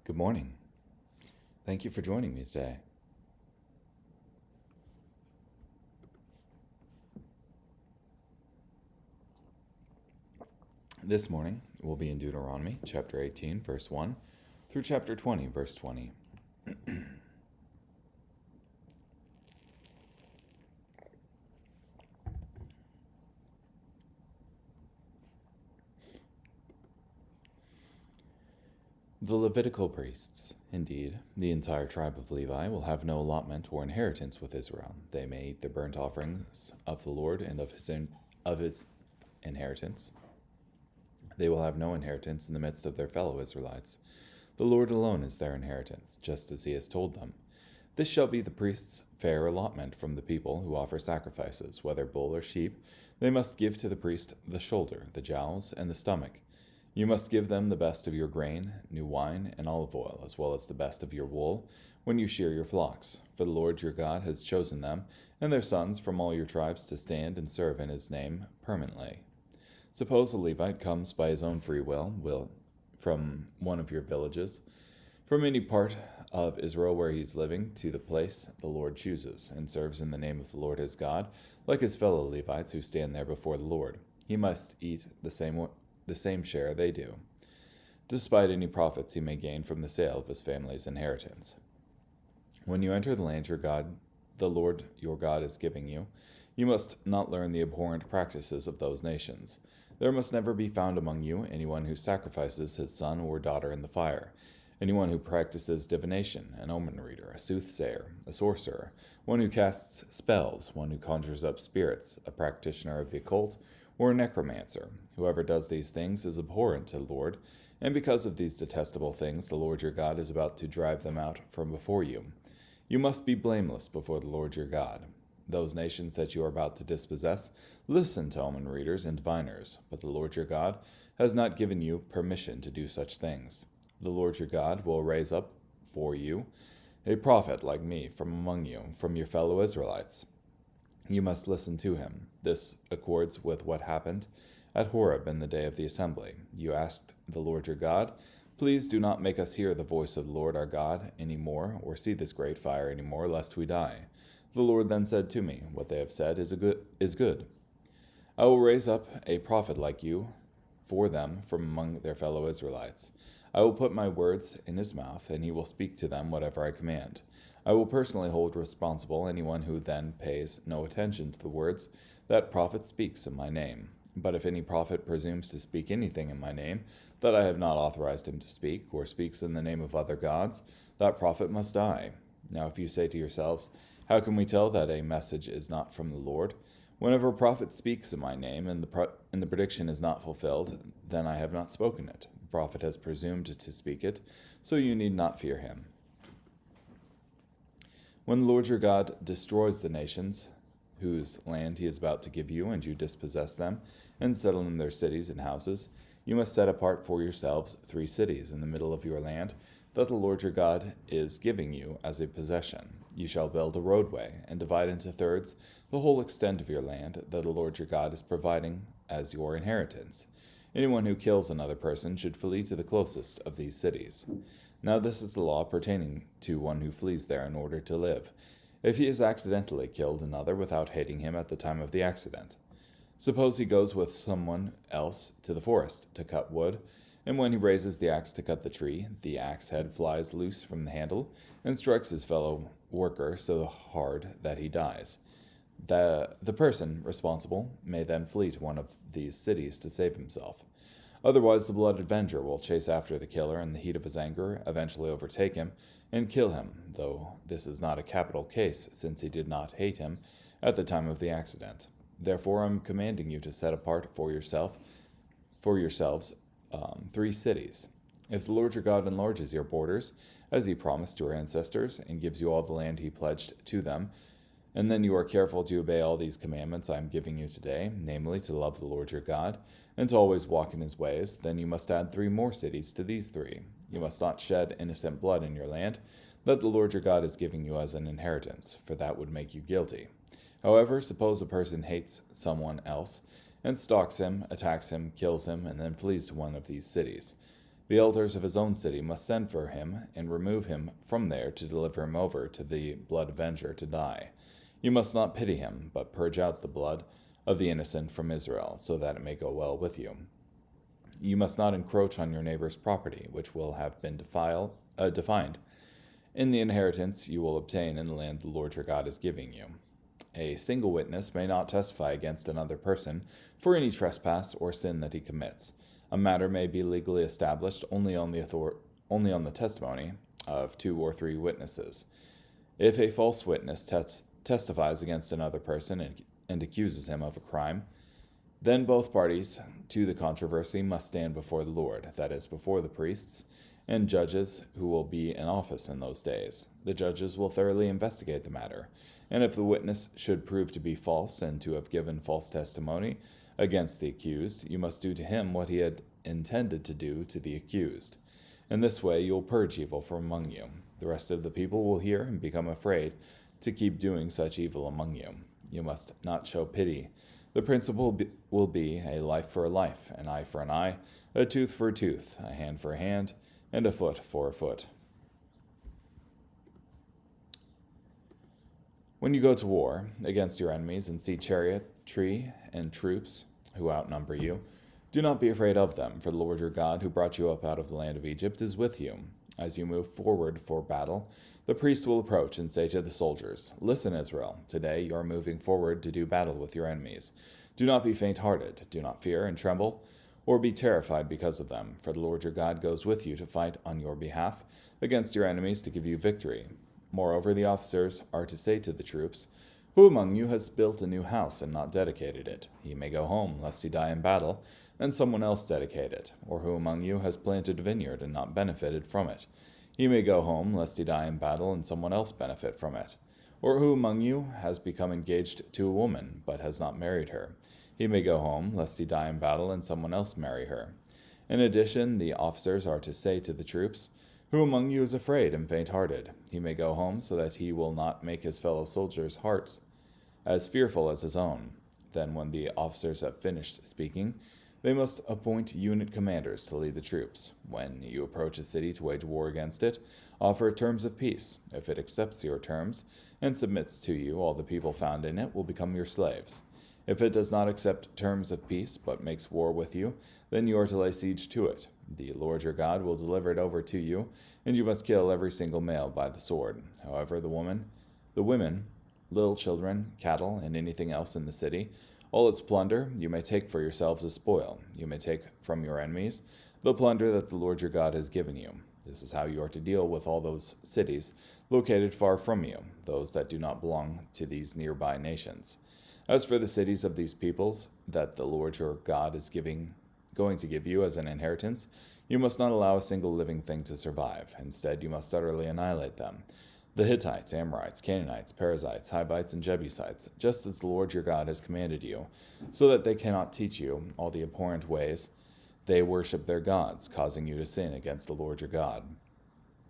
Good morning. Thank you for joining me today. This morning we'll be in Deuteronomy chapter 18, verse 1 through chapter 20, verse 20. The Levitical priests, indeed, the entire tribe of Levi, will have no allotment or inheritance with Israel. They may eat the burnt offerings of the Lord and of his inheritance. They will have no inheritance in the midst of their fellow Israelites. The Lord alone is their inheritance, just as he has told them. This shall be the priest's fair allotment from the people who offer sacrifices, whether bull or sheep. They must give to the priest the shoulder, the jowls, and the stomach. You must give them the best of your grain, new wine, and olive oil, as well as the best of your wool, when you shear your flocks. For the Lord your God has chosen them, and their sons from all your tribes to stand and serve in his name permanently. Suppose a Levite comes by his own free will from one of your villages, from any part of Israel where he is living, to the place the Lord chooses, and serves in the name of the Lord his God, like his fellow Levites who stand there before the Lord. He must eat the same share they do, despite any profits he may gain from the sale of his family's inheritance. When you enter the land the Lord your God is giving you, you must not learn the abhorrent practices of those nations. There must never be found among you anyone who sacrifices his son or daughter in the fire, anyone who practices divination, an omen reader, a soothsayer, a sorcerer, one who casts spells, one who conjures up spirits, a practitioner of the occult, or a necromancer. Whoever does these things is abhorrent to the Lord, and because of these detestable things the Lord your God is about to drive them out from before you. You must be blameless before the Lord your God. Those nations that you are about to dispossess listen to omen readers and diviners, but the Lord your God has not given you permission to do such things. The Lord your God will raise up for you a prophet like me from among you, from your fellow Israelites. You must listen to him. This accords with what happened at Horeb in the day of the assembly. You asked the Lord your God, "Please do not make us hear the voice of the Lord our God any more, or see this great fire any more, lest we die." The Lord then said to me, "What they have said is good. I will raise up a prophet like you for them from among their fellow Israelites. I will put my words in his mouth, and he will speak to them whatever I command. I will personally hold responsible anyone who then pays no attention to the words that prophet speaks in my name. But if any prophet presumes to speak anything in my name that I have not authorized him to speak, or speaks in the name of other gods, that prophet must die. Now if you say to yourselves, 'How can we tell that a message is not from the Lord?' Whenever a prophet speaks in my name, and the prediction is not fulfilled, then I have not spoken it. The prophet has presumed to speak it, so you need not fear him. When the Lord your God destroys the nations whose land he is about to give you, and you dispossess them, and settle in their cities and houses, you must set apart for yourselves 3 cities in the middle of your land that the Lord your God is giving you as a possession. You shall build a roadway, and divide into thirds the whole extent of your land that the Lord your God is providing as your inheritance. Anyone who kills another person should flee to the closest of these cities. Now this is the law pertaining to one who flees there in order to live, if he has accidentally killed another without hating him at the time of the accident. Suppose he goes with someone else to the forest to cut wood, and when he raises the axe to cut the tree, the axe head flies loose from the handle and strikes his fellow worker so hard that he dies. The person responsible may then flee to one of these cities to save himself. Otherwise, the blood avenger will chase after the killer in the heat of his anger, eventually overtake him, and kill him, though this is not a capital case, since he did not hate him at the time of the accident. Therefore, I am commanding you to set apart for yourselves 3 cities. If the Lord your God enlarges your borders, as he promised to our ancestors, and gives you all the land he pledged to them, and then you are careful to obey all these commandments I am giving you today, namely to love the Lord your God, and to always walk in his ways, then you must add 3 more cities to these 3. You must not shed innocent blood in your land that the Lord your God is giving you as an inheritance, for that would make you guilty. However, suppose a person hates someone else, and stalks him, attacks him, kills him, and then flees to one of these cities. The elders of his own city must send for him and remove him from there to deliver him over to the blood avenger to die. You must not pity him, but purge out the blood of the innocent from Israel, so that it may go well with you. You must not encroach on your neighbor's property, which will have been defined in the inheritance you will obtain in the land the Lord your God is giving you. A single witness may not testify against another person for any trespass or sin that he commits. A matter may be legally established only on the testimony of 2 or 3 witnesses. If a false witness testifies against another person and accuses him of a crime, then both parties to the controversy must stand before the Lord, that is, before the priests and judges who will be in office in those days. The judges will thoroughly investigate the matter, and if the witness should prove to be false and to have given false testimony against the accused, you must do to him what he had intended to do to the accused. In this way you will purge evil from among you. The rest of the people will hear and become afraid to keep doing such evil among you. You must not show pity. The principle will be a life for a life, an eye for an eye, a tooth for a tooth, a hand for a hand, and a foot for a foot. When you go to war against your enemies and see chariotry and troops who outnumber you, do not be afraid of them, for the Lord your God, who brought you up out of the land of Egypt, is with you. As you move forward for battle, the priest will approach and say to the soldiers, "Listen, Israel, today you are moving forward to do battle with your enemies. Do not be faint-hearted, do not fear and tremble, or be terrified because of them, for the Lord your God goes with you to fight on your behalf against your enemies to give you victory." Moreover, the officers are to say to the troops, "Who among you has built a new house and not dedicated it? He may go home, lest he die in battle, and someone else dedicate it. Or who among you has planted a vineyard and not benefited from it? He may go home, lest he die in battle, and someone else benefit from it. Or who among you has become engaged to a woman, but has not married her? He may go home, lest he die in battle, and someone else marry her." In addition, the officers are to say to the troops, "Who among you is afraid and faint-hearted? He may go home, so that he will not make his fellow soldiers' hearts as fearful as his own." Then, when the officers have finished speaking, they must appoint unit commanders to lead the troops. When you approach a city to wage war against it, offer terms of peace. If it accepts your terms and submits to you, all the people found in it will become your slaves. If it does not accept terms of peace, but makes war with you, then you are to lay siege to it. The Lord your God will deliver it over to you, and you must kill every single male by the sword. However, the women, little children, cattle, and anything else in the city, all its plunder, you may take for yourselves as spoil. You may take from your enemies the plunder that the Lord your God has given you. This is how you are to deal with all those cities located far from you, those that do not belong to these nearby nations. As for the cities of these peoples that the Lord your God is going to give you as an inheritance, you must not allow a single living thing to survive. Instead, you must utterly annihilate them. The Hittites, Amorites, Canaanites, Perizzites, Hivites, and Jebusites, just as the Lord your God has commanded you, so that they cannot teach you all the abhorrent ways they worship their gods, causing you to sin against the Lord your God.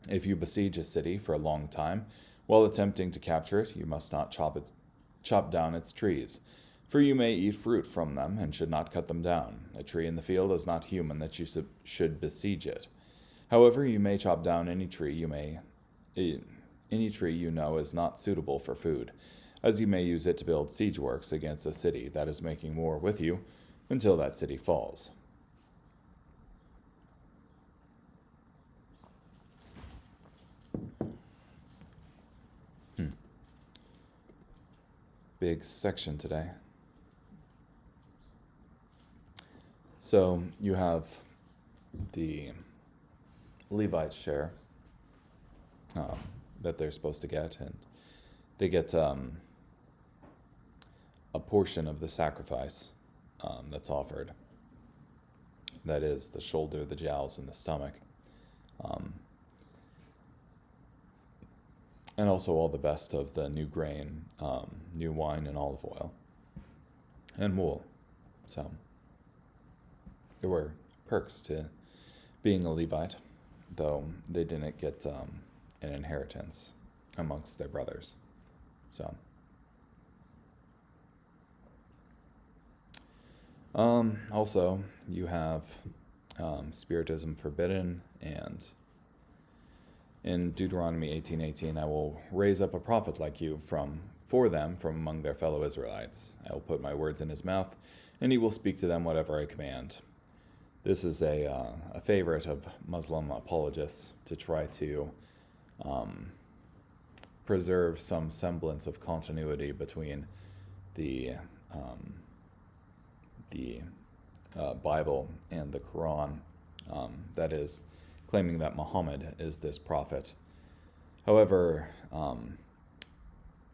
If you besiege a city for a long time, while attempting to capture it, you must not chop down its trees, for you may eat fruit from them and should not cut them down. A tree in the field is not human that you should besiege it. However, you may chop down any tree you know is not suitable for food, as you may use it to build siege works against a city that is making war with you until that city falls. Big section today. So you have the Levite share that they're supposed to get, and they get a portion of the sacrifice that's offered. That is the shoulder, the jowls, and the stomach. And also all the best of the new grain, new wine, and olive oil, and wool. So there were perks to being a Levite, though they didn't get an inheritance amongst their brothers. So also you have spiritism forbidden, and in Deuteronomy 18:18, I will raise up a prophet like you for them from among their fellow Israelites. I will put my words in his mouth, and he will speak to them whatever I command. This is a favorite of Muslim apologists to try to preserve some semblance of continuity between the Bible and the Quran. That is, claiming that Muhammad is this prophet. However,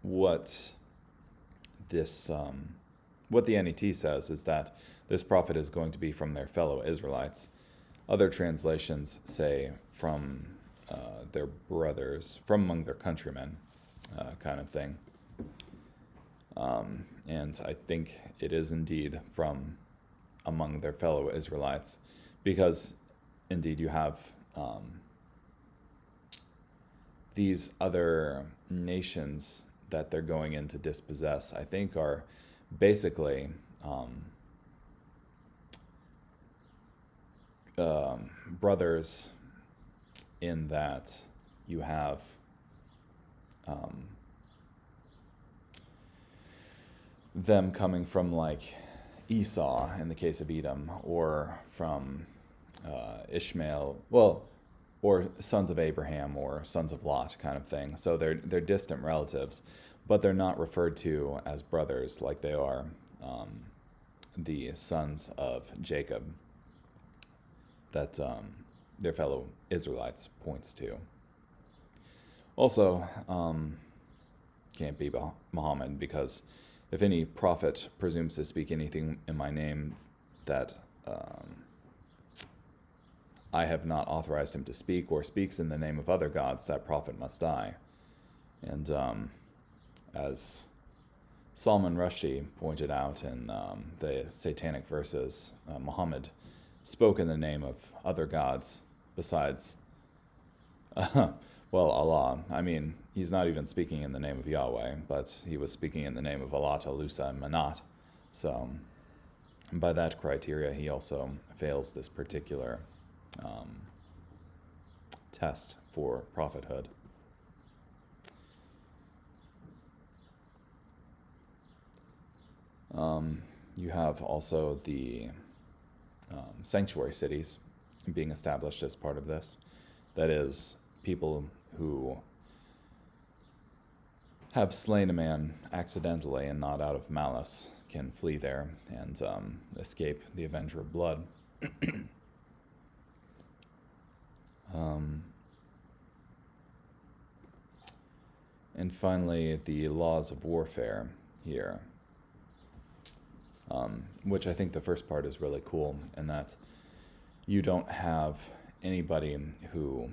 what the NET says is that this prophet is going to be from their fellow Israelites. Other translations say from their brothers, from among their countrymen, kind of thing. And I think it is indeed from among their fellow Israelites, because indeed you have these other nations that they're going in to dispossess, I think are basically brothers, in that you have them coming from like Esau in the case of Edom, or from Ishmael, or sons of Abraham or sons of Lot kind of thing. So they're distant relatives, but they're not referred to as brothers like they are the sons of Jacob that their fellow Israelites points to. Also, can't be Muhammad, because if any prophet presumes to speak anything in my name that I have not authorized him to speak, or speaks in the name of other gods, that prophet must die. And as Salman Rushdie pointed out in the Satanic Verses, Muhammad spoke in the name of other gods besides, Allah. I mean, he's not even speaking in the name of Yahweh, but he was speaking in the name of Alata, Lusa, and Manat. So by that criteria, he also fails this particular test for prophethood. You have also the sanctuary cities being established as part of this. That is, people who have slain a man accidentally and not out of malice can flee there and escape the Avenger of Blood. And finally, the laws of warfare here, which I think the first part is really cool, in that you don't have anybody who...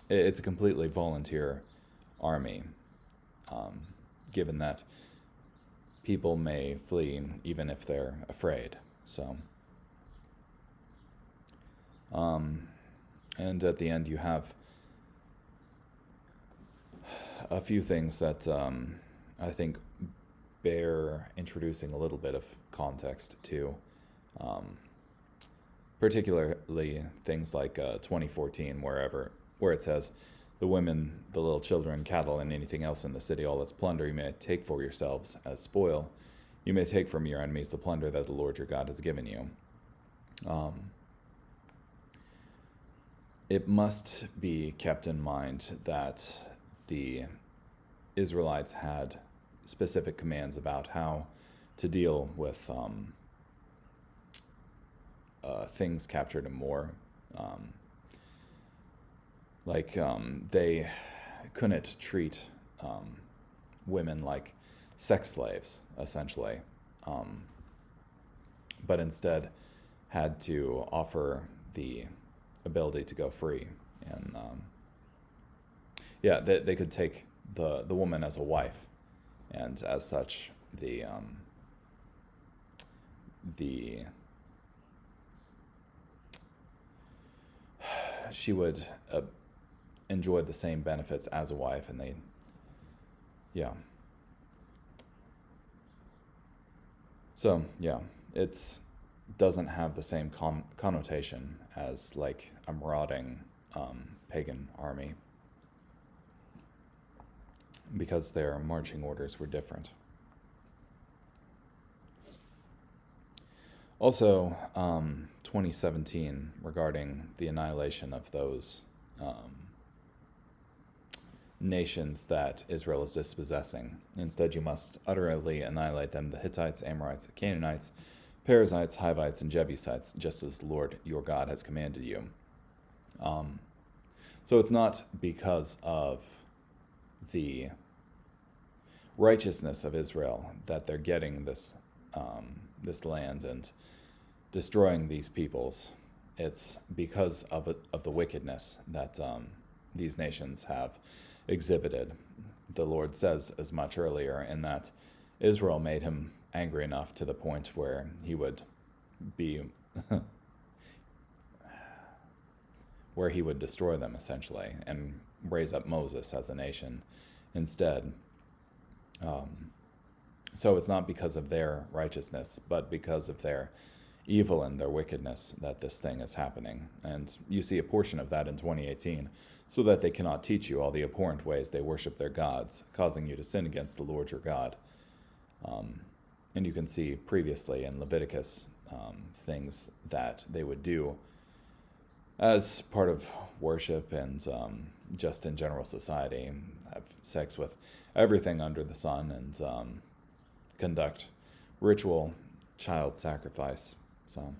It's a completely volunteer army, given that people may flee even if they're afraid. So, and at the end you have a few things that I think bear introducing a little bit of context to, particularly things like 2014, where it says, the women, the little children, cattle, and anything else in the city, all its plunder, you may take for yourselves as spoil. You may take from your enemies the plunder that the Lord your God has given you. It must be kept in mind that the Israelites had specific commands about how to deal with things captured in war. They couldn't treat women like sex slaves, essentially, but instead had to offer the ability to go free. And they could take the woman as a wife, and as such, she would enjoy the same benefits as a wife, and So, it's doesn't have the same connotation as like a marauding pagan army, because their marching orders were different. Also, 2017, regarding the annihilation of those nations that Israel is dispossessing. Instead, you must utterly annihilate them, the Hittites, Amorites, Canaanites, Perizzites, Hivites, and Jebusites, just as the Lord your God has commanded you. So it's not because of the righteousness of Israel that they're getting this land and destroying these peoples. It's because of the wickedness that these nations have exhibited. The Lord says as much earlier in that Israel made him angry enough to the point where he would be where he would destroy them essentially and raise up Moses as a nation instead. So it's not because of their righteousness, but because of their evil and their wickedness that this thing is happening. And you see a portion of that in 2018, so that they cannot teach you all the abhorrent ways they worship their gods, causing you to sin against the Lord your God. And you can see previously in Leviticus things that they would do as part of worship and just in general society, have sex with everything under the sun and conduct ritual child sacrifice. So,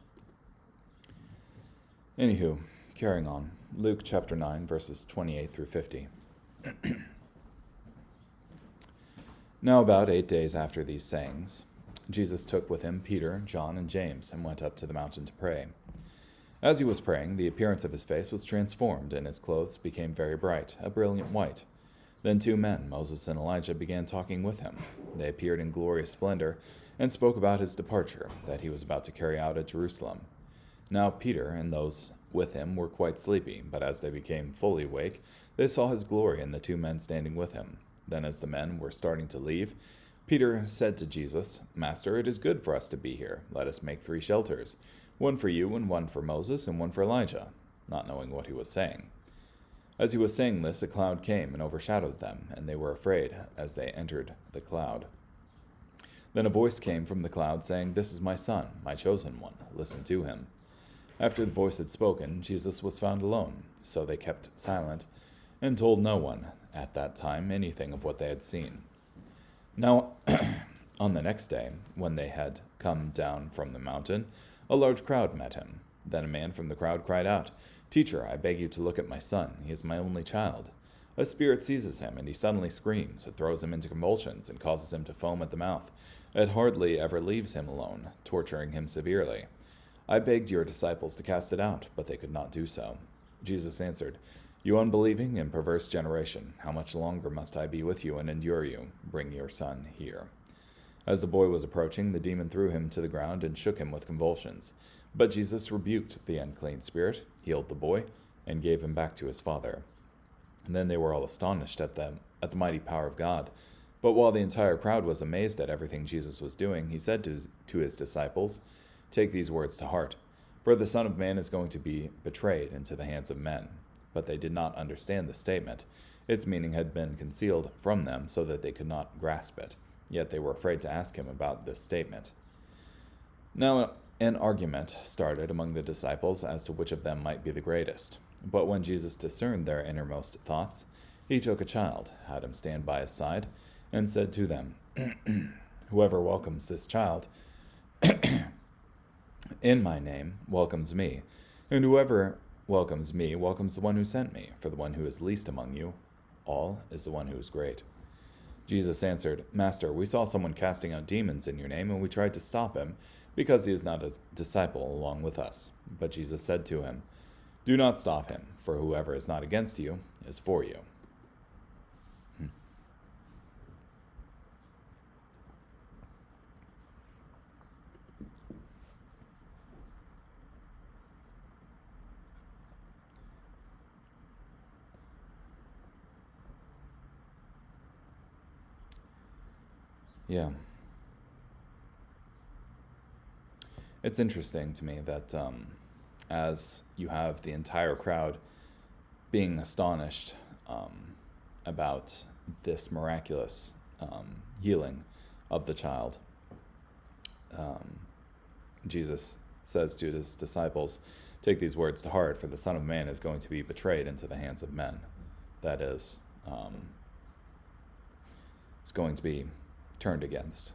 anywho, carrying on. Luke chapter 9, verses 28 through 50. Now about 8 days after these sayings, Jesus took with him Peter, John, and James, and went up to the mountain to pray. As he was praying, the appearance of his face was transformed, and his clothes became very bright, a brilliant white. Then 2 men, Moses and Elijah, began talking with him. They appeared in glorious splendor, and spoke about his departure, that he was about to carry out at Jerusalem. Now Peter and those with him were quite sleepy, but as they became fully awake, they saw his glory and the 2 men standing with him. Then as the men were starting to leave, Peter said to Jesus, "Master, it is good for us to be here. Let us make 3 shelters, one for you and one for Moses and one for Elijah," not knowing what he was saying. As he was saying this, a cloud came and overshadowed them, and they were afraid as they entered the cloud. Then a voice came from the cloud saying, "This is my son, my chosen one. Listen to him." After the voice had spoken, Jesus was found alone. So they kept silent and told no one at that time anything of what they had seen. Now, on the next day, when they had come down from the mountain, a large crowd met him. Then a man from the crowd cried out, "Teacher, I beg you to look at my son. He is my only child. A spirit seizes him, and he suddenly screams. It throws him into convulsions and causes him to foam at the mouth. It hardly ever leaves him alone, torturing him severely. I begged your disciples to cast it out, but they could not do so." Jesus answered, "You unbelieving and perverse generation, how much longer must I be with you and endure you? Bring your son here." As the boy was approaching, the demon threw him to the ground and shook him with convulsions. But Jesus rebuked the unclean spirit, healed the boy, and gave him back to his father. And then they were all astonished at the mighty power of God. But while the entire crowd was amazed at everything Jesus was doing, he said to his disciples, "Take these words to heart, for the Son of Man is going to be betrayed into the hands of men." But they did not understand the statement. Its meaning had been concealed from them so that they could not grasp it. Yet they were afraid to ask him about this statement. Now an argument started among the disciples as to which of them might be the greatest. But when Jesus discerned their innermost thoughts, he took a child, had him stand by his side, and said to them, "Whoever welcomes this child in my name welcomes me, and whoever welcomes me welcomes the one who sent me, for the one who is least among you all is the one who is great." Jesus answered, "Master, we saw someone casting out demons in your name, and we tried to stop him, because he is not a disciple along with us." But Jesus said to him, "Do not stop him, for whoever is not against you is for you." Yeah. It's interesting to me that as you have the entire crowd being astonished about this miraculous healing of the child, Jesus says to his disciples, "Take these words to heart, for the Son of Man is going to be betrayed into the hands of men." That is, it's going to be turned against.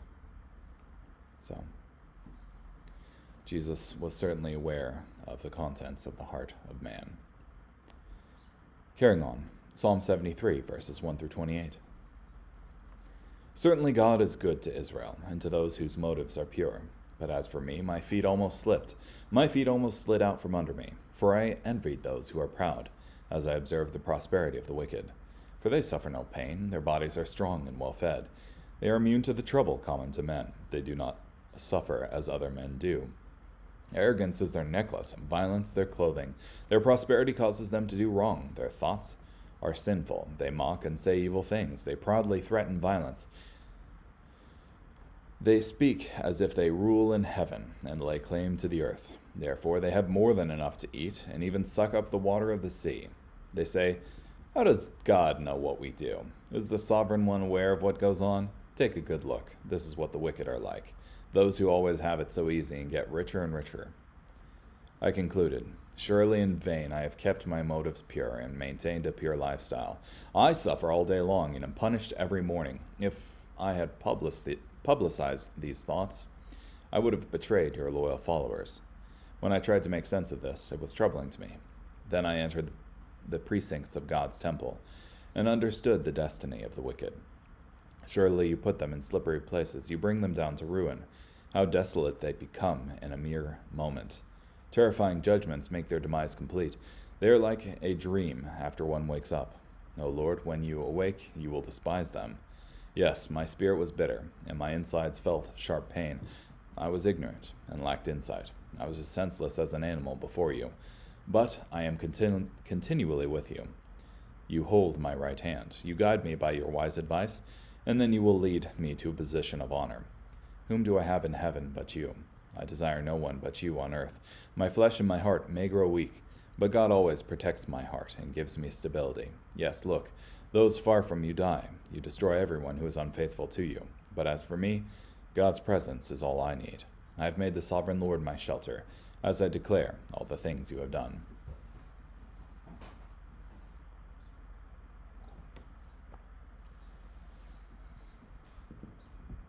So, Jesus was certainly aware of the contents of the heart of man. Carrying on, Psalm 73, verses 1 through 28. Certainly God is good to Israel, and to those whose motives are pure. But as for me, my feet almost slipped. My feet almost slid out from under me, for I envied those who are proud, as I observed the prosperity of the wicked. For they suffer no pain, their bodies are strong and well fed. They are immune to the trouble common to men. They do not suffer as other men do. Arrogance is their necklace, and violence their clothing. Their prosperity causes them to do wrong. Their thoughts are sinful. They mock and say evil things. They proudly threaten violence. They speak as if they rule in heaven and lay claim to the earth. Therefore they have more than enough to eat, and even suck up the water of the sea. They say, "How does God know what we do? Is the Sovereign One aware of what goes on? Take a good look. This is what the wicked are like. Those who always have it so easy and get richer and richer." I concluded, surely in vain I have kept my motives pure and maintained a pure lifestyle. I suffer all day long and am punished every morning. If I had publicized these thoughts, I would have betrayed your loyal followers. When I tried to make sense of this, it was troubling to me. Then I entered the precincts of God's temple and understood the destiny of the wicked. Surely you put them in slippery places. You bring them down to ruin. How desolate they become in a mere moment. Terrifying judgments make their demise complete. They are like a dream after one wakes up. O Lord, when you awake, you will despise them. Yes, my spirit was bitter, and my insides felt sharp pain. I was ignorant and lacked insight. I was as senseless as an animal before you. But I am continually with you. You hold my right hand. You guide me by your wise advice, and then you will lead me to a position of honor. Whom do I have in heaven but you? I desire no one but you on earth. My flesh and my heart may grow weak, but God always protects my heart and gives me stability. Yes, look, those far from you die. You destroy everyone who is unfaithful to you. But as for me, God's presence is all I need. I have made the sovereign Lord my shelter, as I declare all the things you have done.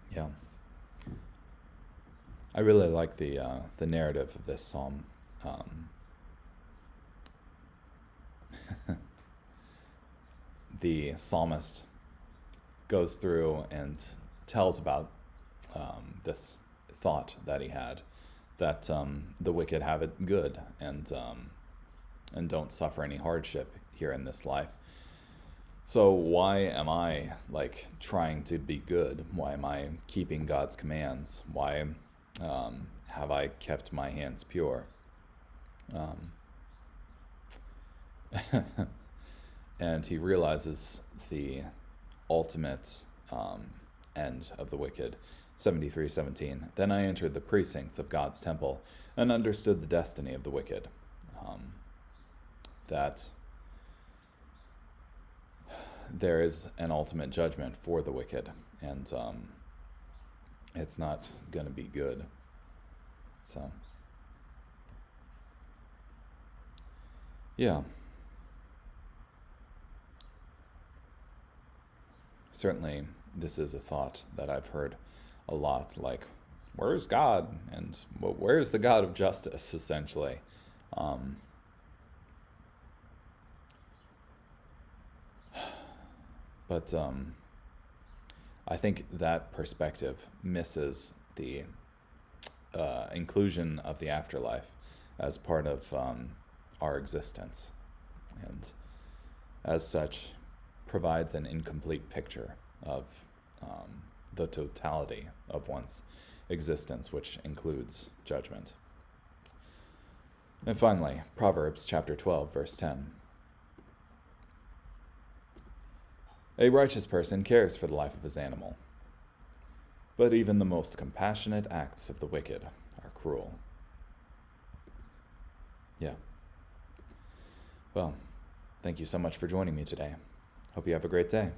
Yeah. I really like the narrative of this psalm. The psalmist goes through and tells about this thought that he had, that the wicked have it good and don't suffer any hardship here in this life. So why am I trying to be good? Why am I keeping God's commands? Why have I kept my hands pure? And he realizes the ultimate end of the wicked. 73:17. Then I entered the precincts of God's temple and understood the destiny of the wicked. That there is an ultimate judgment for the wicked, and it's not going to be good. So, yeah. Certainly, this is a thought that I've heard a lot, like, where's God? And where's the God of justice, essentially? But I think that perspective misses the inclusion of the afterlife as part of our existence, and as such provides an incomplete picture of the totality of one's existence, which includes judgment. And finally, Proverbs chapter 12, verse 10. A righteous person cares for the life of his animal, but even the most compassionate acts of the wicked are cruel. Yeah. Well, thank you so much for joining me today. Hope you have a great day.